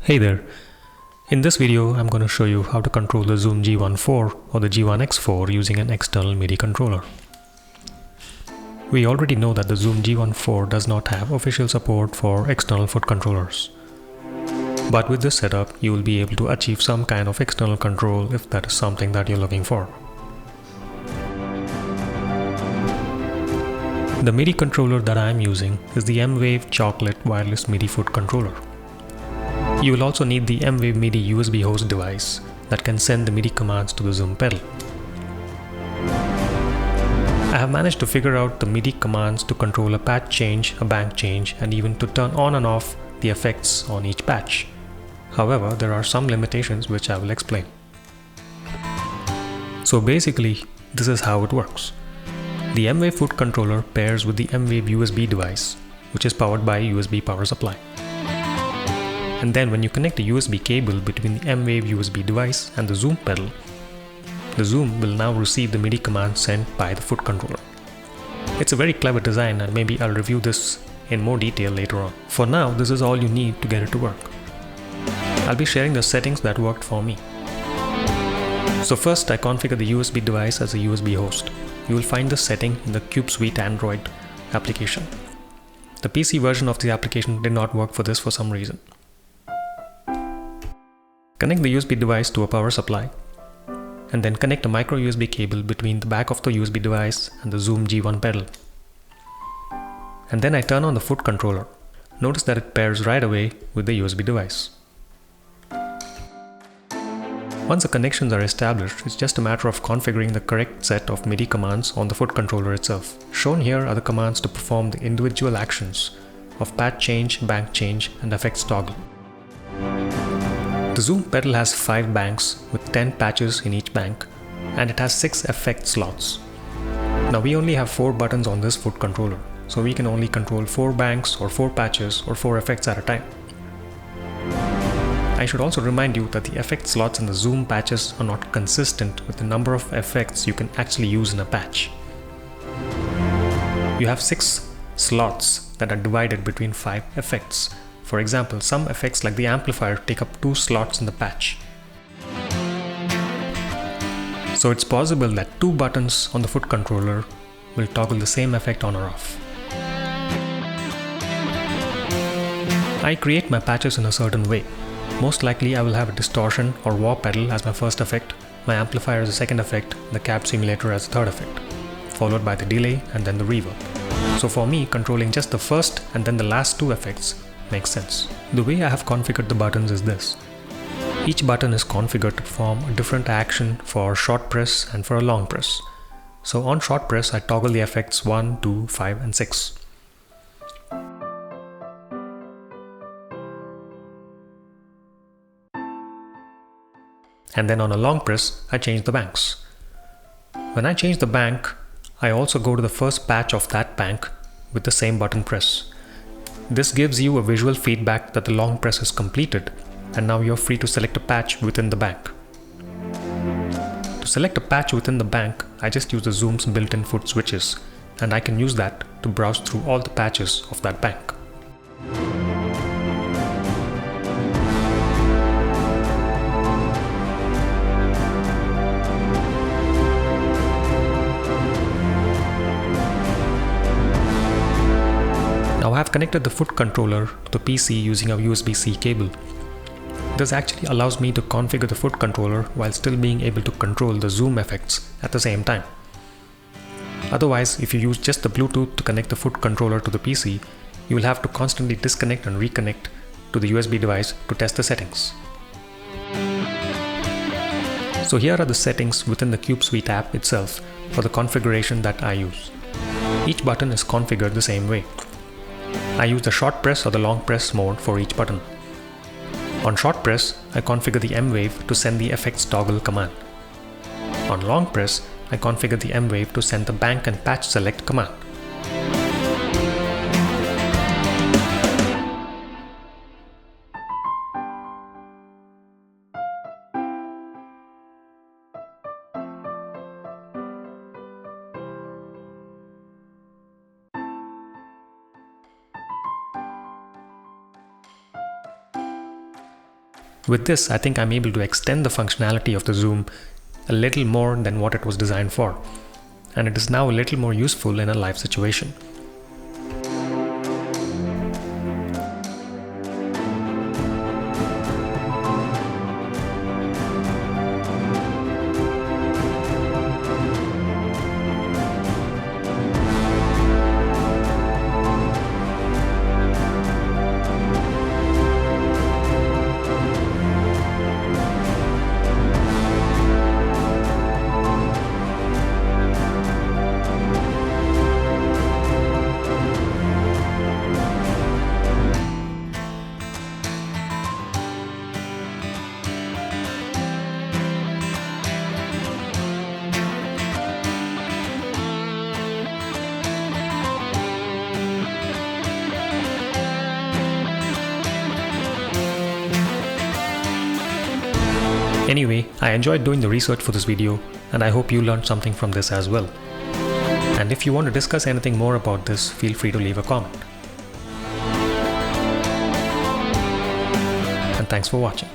Hey there. In this video, I'm going to show you how to control the ZOOM G1 Four or the G1x Four using an external MIDI controller. We already know that the ZOOM G1 Four does not have official support for external foot controllers. But with this setup, you will be able to achieve some kind of external control if that is something that you're looking for. The MIDI controller that I'm using is the M-Vave Chocolate Wireless MIDI Foot Controller. You will also need the M-Vave MIDI USB host device that can send the MIDI commands to the Zoom pedal. I have managed to figure out the MIDI commands to control a patch change, a bank change, and even to turn on and off the effects on each patch. However, there are some limitations which I will explain. So basically, this is how it works. The M-Vave foot controller pairs with the M-Vave USB device, which is powered by a USB power supply. And then when you connect a USB cable between the M-Vave USB device and the Zoom pedal, the Zoom will now receive the MIDI command sent by the foot controller. It's a very clever design, and maybe I'll review this in more detail later on. For now, this is all you need to get it to work. I'll be sharing the settings that worked for me. So first, I configure the USB device as a USB host. You will find this setting in the Cube Suite Android application. The PC version of the application did not work for this for some reason. Connect the USB device to a power supply, and then connect a micro USB cable between the back of the USB device and the ZOOM G1 pedal. And then I turn on the foot controller. Notice that it pairs right away with the USB device. Once the connections are established, it's just a matter of configuring the correct set of MIDI commands on the foot controller itself. Shown here are the commands to perform the individual actions of patch change, bank change, and effects toggle. The Zoom pedal has 5 banks with 10 patches in each bank, and it has 6 effect slots. Now we only have 4 buttons on this foot controller, so we can only control 4 banks or 4 patches or 4 effects at a time. I should also remind you that the effect slots in the Zoom patches are not consistent with the number of effects you can actually use in a patch. You have 6 slots that are divided between 5 effects. For example, some effects like the amplifier take up 2 slots in the patch. So it's possible that 2 buttons on the foot controller will toggle the same effect on or off. I create my patches in a certain way. Most likely I will have a distortion or wah pedal as my first effect, my amplifier as a second effect, the cab simulator as a third effect, followed by the delay and then the reverb. So for me, controlling just the first and then the last 2 effects makes sense. The way I have configured the buttons is this. Each button is configured to perform a different action for short press and for a long press. So on short press, I toggle the effects 1, 2, 5 and 6. And then on a long press, I change the banks. When I change the bank, I also go to the first patch of that bank with the same button press. This gives you a visual feedback that the long press is completed, and now you're free to select a patch within the bank. To select a patch within the bank, I just use the Zoom's built-in foot switches, and I can use that to browse through all the patches of that bank. Now I have connected the foot controller to the PC using a USB-C cable. This actually allows me to configure the foot controller while still being able to control the Zoom effects at the same time. Otherwise, if you use just the Bluetooth to connect the foot controller to the PC, you will have to constantly disconnect and reconnect to the USB device to test the settings. So here are the settings within the Cube Suite app itself for the configuration that I use. Each button is configured the same way. I use the short press or the long press mode for each button. On short press, I configure the M-Vave to send the effects toggle command. On long press, I configure the M-Vave to send the bank and patch select command. With this, I think I'm able to extend the functionality of the Zoom a little more than what it was designed for, and it is now a little more useful in a live situation. Anyway, I enjoyed doing the research for this video, and I hope you learned something from this as well. And if you want to discuss anything more about this, feel free to leave a comment. And thanks for watching.